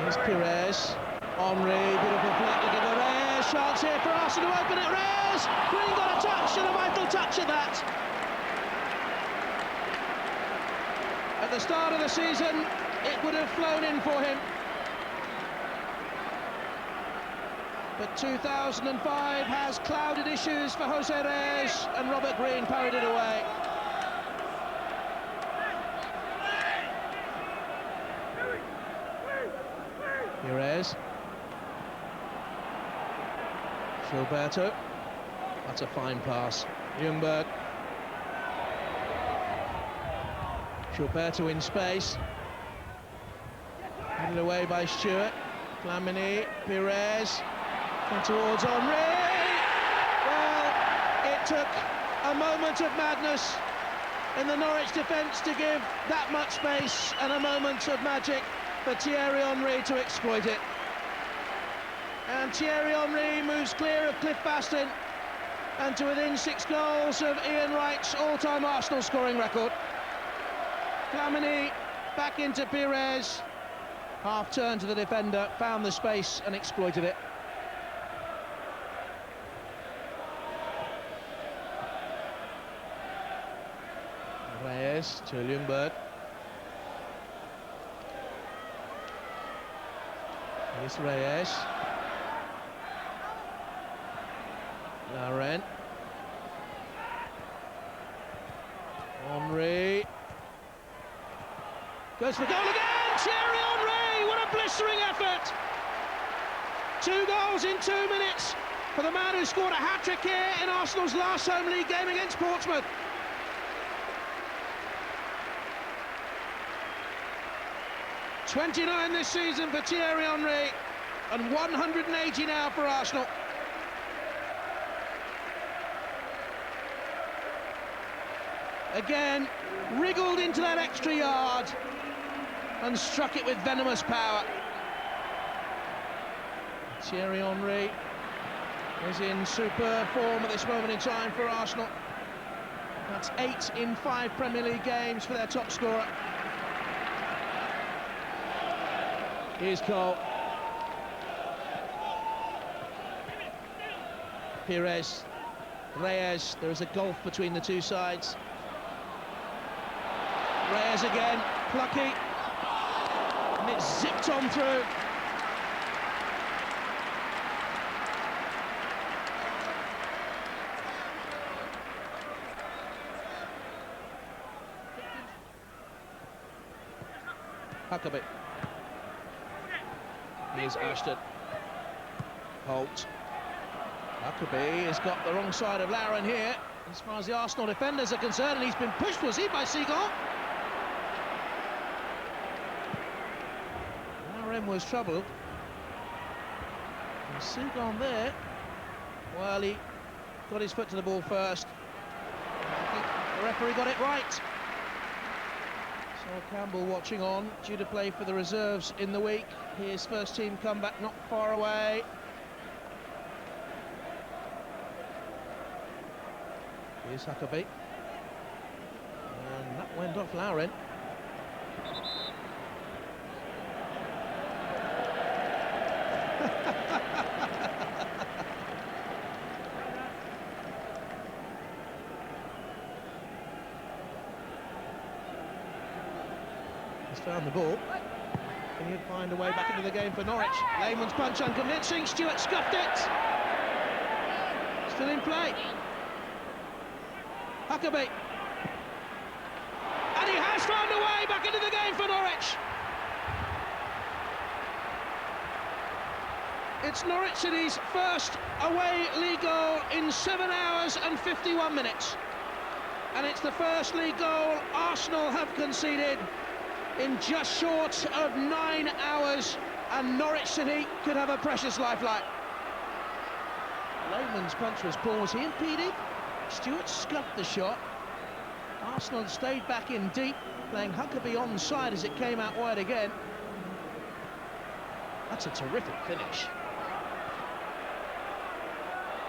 Here's Pires. Henry, beautiful flick to give to Reyes. Chance here for Arsenal to open it. Reyes! Green got a touch, and a vital touch at that. At the start of the season, it would have flown in for him. But 2005 has clouded issues for Jose Reyes, and Robert Green parried it away. Pires. Gilberto. That's a fine pass. Ljungberg. Gilberto in space. Headed away by Stewart. Flamini. Pires. And towards Henry. Well, it took a moment of madness in the Norwich defence to give that much space, and a moment of magic for Thierry Henry to exploit it. And Thierry Henry moves clear of Cliff Bastin and to within 6 goals of Ian Wright's all-time Arsenal scoring record. Flamini back into Pires, half turn to the defender, found the space and exploited it. Reyes to Ljungberg. Here's Reyes. Laurent. Henry. Goes for goal again! Thierry Henry! What a blistering effort! 2 goals in 2 minutes for the man who scored a hat-trick here in Arsenal's last home league game against Portsmouth. '29 this season for Thierry Henry, and 180 now for Arsenal. Again, wriggled into that extra yard and struck it with venomous power. Thierry Henry is in superb form at this moment in time for Arsenal. That's 8 in 5 Premier League games for their top scorer. Here's Cole. Pires. Reyes. There is a gulf between the two sides. Reyes again, plucky, and it's zipped on through. Huckabee. Here's Ashton. Holt. Huckabee has got the wrong side of Lauren here, as far as the Arsenal defenders are concerned, and he's been pushed, was he, by Seagull? Lauren was troubled. And Seagull there, well, he got his foot to the ball first. I think the referee got it right. Sol Campbell watching on, due to play for the reserves in the week. His first team comeback not far away. Here's Huckabee. And that went off Lauren. He's found the ball. Can he find a way back into the game for Norwich? Lehmann's punch unconvincing. Stewart scuffed it. Still in play. Huckabee. And he has found a way back into the game for Norwich. It's Norwich City's first away league goal in 7 hours and 51 minutes. And it's the first league goal Arsenal have conceded in just short of 9 hours, and Norwich City could have a precious lifeline. Lehmann's punch was poor. Was he impeded? Stewart scuffed the shot. Arsenal stayed back in deep, playing Huckabee onside as it came out wide again. That's a terrific finish.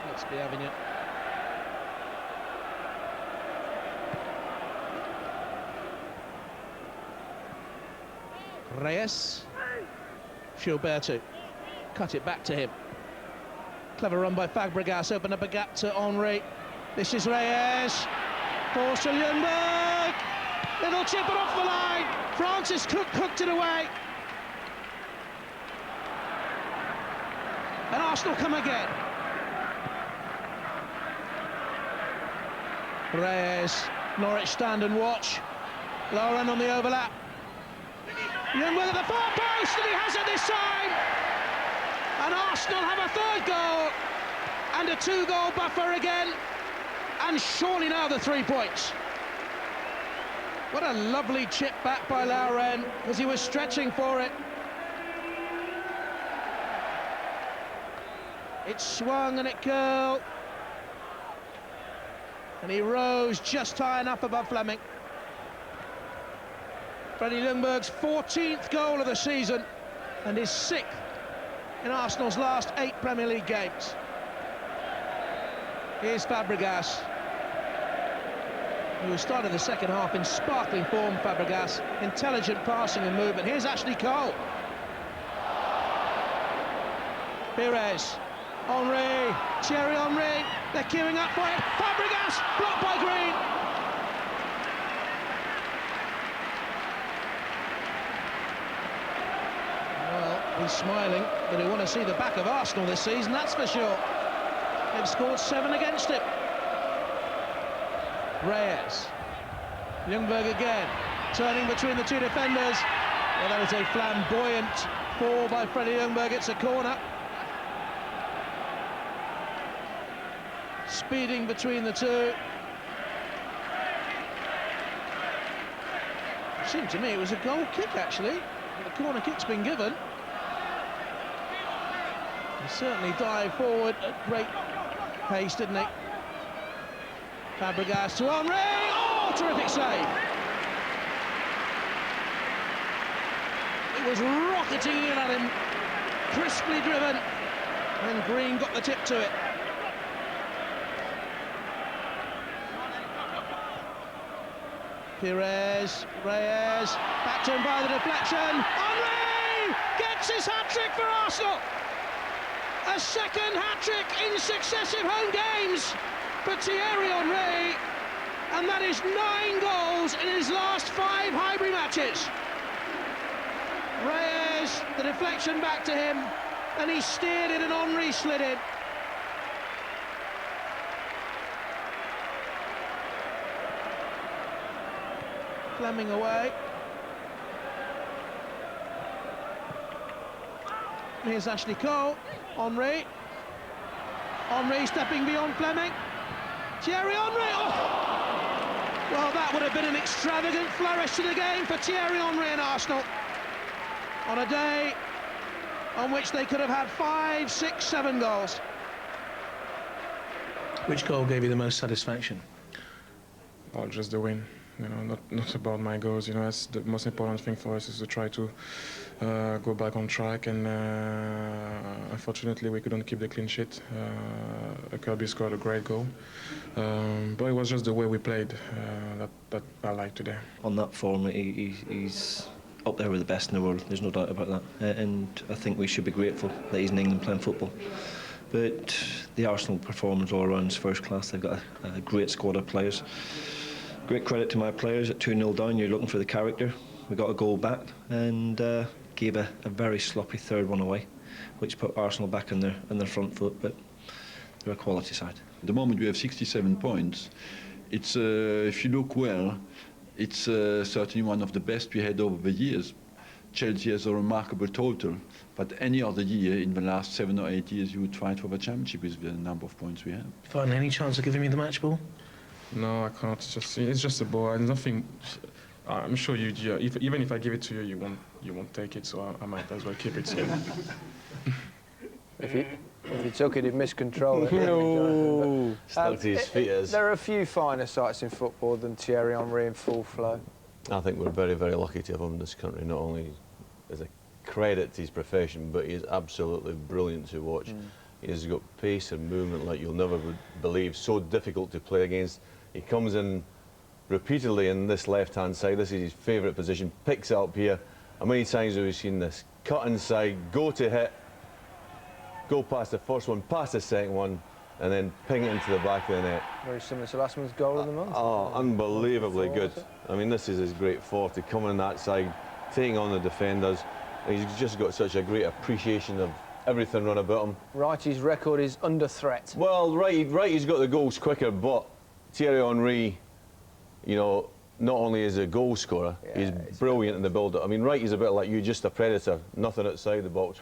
Let's be having it. Reyes. Gilberto cut it back to him. Clever run by Fabregas, open up a gap to Henry. This is Reyes, forced to Ljungberg. Little chip it off the line. Francis Cook cooked it away. And Arsenal come again. Reyes, Norwich stand and watch. Lauren on the overlap. Ljungberg at the far post, and he has it this time. And Arsenal have a third goal and a 2-goal buffer again. And surely now the 3 points. What a lovely chip back by Lauren, as he was stretching for it. It swung and it curled. And he rose just high enough above Fleming. Freddie Ljungberg's 14th goal of the season and his 6th in Arsenal's last 8 Premier League games. Here's Fabregas, who started the second half in sparkling form. Fabregas, intelligent passing and movement. Here's Ashley Cole. Pires, Henry, Thierry Henry, they're queuing up for it. Fabregas, blocked by Green. Well, he's smiling, but he'll want to see the back of Arsenal this season, that's for sure. They've scored 7 against him. Reyes, Ljungberg again, turning between the two defenders. Well, that is a flamboyant ball by Freddie Ljungberg. It's a corner. Speeding between the two. It seemed to me it was a goal kick, actually. The corner kick's been given. He certainly dived forward at great pace, didn't he? Fabregas to Henry. Oh, terrific save. It was rocketing in at him, crisply driven, and Green got the tip to it. Pires, Reyes, back to him by the deflection. Henry gets his hat-trick for Arsenal. A second hat-trick in successive home games for Thierry Henry, and that is 9 goals in his last 5 Highbury matches. Reyes, the deflection back to him, and he steered it and Henry slid in. Fleming away. Here's Ashley Cole. Henry. Henry stepping beyond Fleming. Thierry Henry. Oh! Well, that would have been an extravagant flourish to the game for Thierry Henry and Arsenal on a day on which they could have had 5, 6, 7 goals. Which goal gave you the most satisfaction? Oh, just the win. You know, not about my goals. You know, that's the most important thing for us, is to try to go back on track. And unfortunately, we couldn't keep the clean sheet. Kirby scored a great goal, but it was just the way we played that I liked today. On that form, he's up there with the best in the world. There's no doubt about that. And I think we should be grateful that he's in England playing football. But the Arsenal performance all around is first class. They've got a great squad of players. Great credit to my players. At 2-0 down, you're looking for the character. We got a goal back and gave a very sloppy third one away, which put Arsenal back on their front foot, but they're a quality side. At the moment we have 67 points. It's if you look well, it's certainly one of the best we had over the years. Chelsea has a remarkable total, but any other year in the last 7 or 8 years you would fight for the championship with the number of points we have. Find any chance of giving me the match ball? No, I can't. It's just a ball. And nothing. I'm sure even if I give it to you, you won't take it. So I might as well keep it. So. If you took it, he'd miscontrol it. No. Stuck to his feet. There are a few finer sights in football than Thierry Henry in full flow. I think we're very, very lucky to have him in this country. Not only as a credit to his profession, but he is absolutely brilliant to watch. He's got pace and movement like you'll never believe. So difficult to play against. He comes in repeatedly in this left-hand side. This is his favourite position. Picks it up here. How many times have we seen this? cut inside, go to hit, go past the first one, past the second one, and then ping it into the back of the net. Very similar to last month's goal of the month. Oh, unbelievably good. I mean, this is his great forte, coming on that side, taking on the defenders. He's just got such a great appreciation of everything run about him. Wrighty's record is under threat. Well, Wrighty's got the goals quicker, but Thierry Henry, you know, not only is he a goal scorer, he's brilliant in the build-up. I mean, Wrighty's a bit like you, just a predator, nothing outside the box,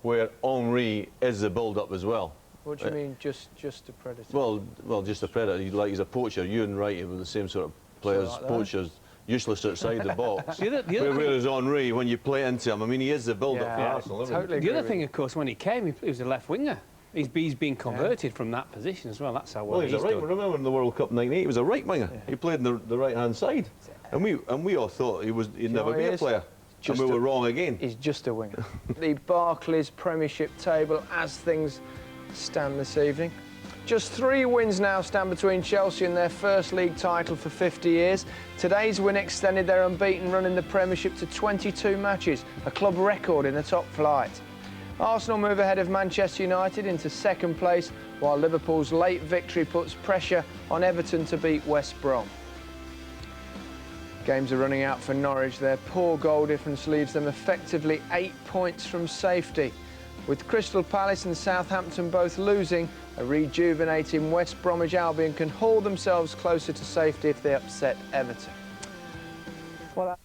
where Henry is the build-up as well. What do you mean, just a predator? Well, just a predator. He's a poacher. You and Wrighty were the same sort of players, like poachers, useless outside the box. Whereas Henry, when you play into him, I mean, he is the build-up for Arsenal. Totally. The other thing, of course, when he came, he was a left winger. He's been converted from that position as well. That's how well he's a right. Remember in the World Cup '98, he was a right winger. He played in the right-hand side, and we all thought he'd never be a player. And we were wrong again. He's just a winger. The Barclays Premiership table as things stand this evening. Just 3 wins now stand between Chelsea and their first league title for 50 years. Today's win extended their unbeaten run in the Premiership to 22 matches, a club record in the top flight. Arsenal move ahead of Manchester United into second place, while Liverpool's late victory puts pressure on Everton to beat West Brom. Games are running out for Norwich. Their poor goal difference leaves them effectively 8 points from safety. With Crystal Palace and Southampton both losing, a rejuvenating West Bromwich Albion can haul themselves closer to safety if they upset Everton. Well,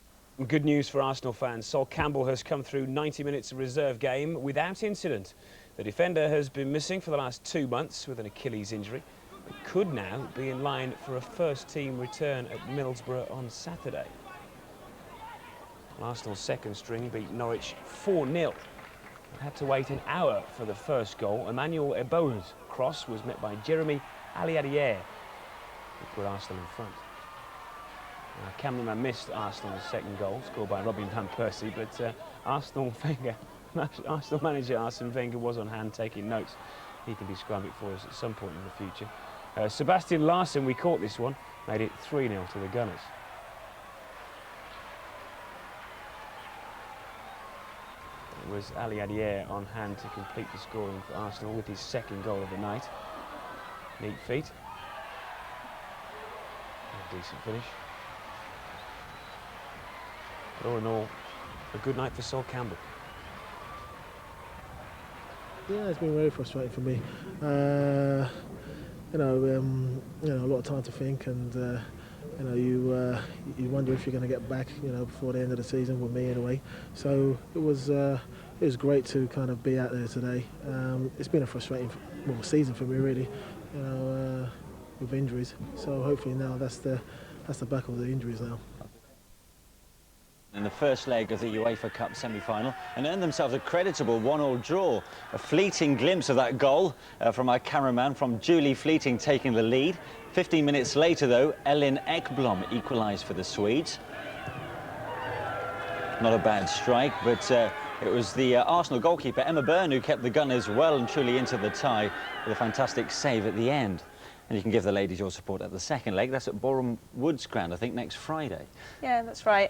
good news for Arsenal fans. Sol Campbell has come through 90 minutes of reserve game without incident. The defender has been missing for the last 2 months with an Achilles injury. It could now be in line for a first-team return at Middlesbrough on Saturday. Arsenal's second string beat Norwich 4-0. Had to wait an hour for the first goal. Emmanuel Ebo's cross was met by Jeremy Aliadier, who put Arsenal in front. Cameraman missed Arsenal's second goal, scored by Robin van Persie, but Arsenal manager Arsene Wenger was on hand taking notes. He can describe it for us at some point in the future. Sebastian Larsson, we caught this one, made it 3-0 to the Gunners. It was Aliadier on hand to complete the scoring for Arsenal with his second goal of the night. Neat feet. A decent finish. But all in all, a good night for Sol Campbell. Yeah, it's been very frustrating for me. A lot of time to think, and you wonder if you're going to get back, before the end of the season, with me anyway. So it was great to kind of be out there today. It's been a frustrating season for me, really, with injuries. So hopefully now that's the back of the injuries now. In the first leg of the UEFA Cup semi-final and earned themselves a creditable 1-1 draw. A fleeting glimpse of that goal from our cameraman, from Julie Fleeting taking the lead. 15 minutes later, though, Elin Ekblom equalised for the Swedes. Not a bad strike, but it was the Arsenal goalkeeper, Emma Byrne, who kept the Gunners well and truly into the tie with a fantastic save at the end. And you can give the ladies your support at the second leg. That's at Boreham Wood's ground, I think, next Friday. Yeah, that's right.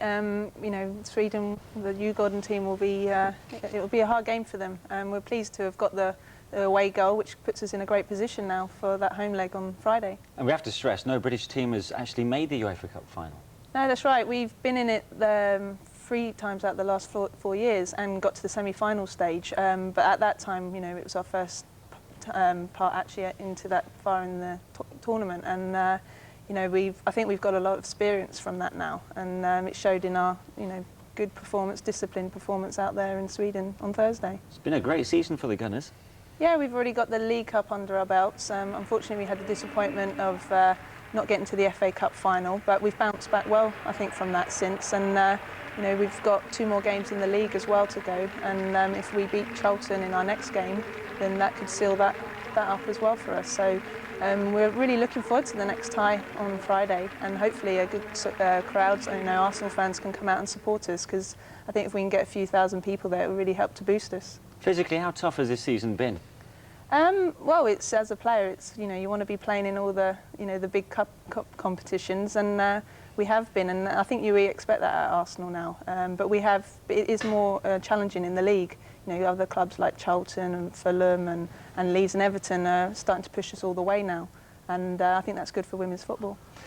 Sweden, the Djurgården team will be, it will be a hard game for them. We're pleased to have got the away goal, which puts us in a great position now for that home leg on Friday. And we have to stress, no British team has actually made the UEFA Cup final. No, that's right. We've been in it 3 times out of the last 4 years and got to the semi-final stage. But at that time, it was our first part actually into that far in the tournament, and I think we've got a lot of experience from that now, and it showed in our good performance, disciplined performance out there in Sweden on Thursday. It's been a great season for the Gunners. Yeah, we've already got the League Cup under our belts. Unfortunately, we had the disappointment of not getting to the FA Cup final, but we've bounced back well, I think, from that since, and we've got 2 more games in the league as well to go, and if we beat Charlton in our next game, then that could seal that up as well for us. So we're really looking forward to the next tie on Friday, and hopefully a good crowd. Arsenal fans can come out and support us, because I think if we can get a few thousand people there, it will really help to boost us. Physically, how tough has this season been? Well, it's, as a player, it's you want to be playing in all the the big cup competitions, and We have been, and I think we expect that at Arsenal now. But it is more challenging in the league. You know, other clubs like Charlton and Fulham and Leeds and Everton are starting to push us all the way now. And I think that's good for women's football.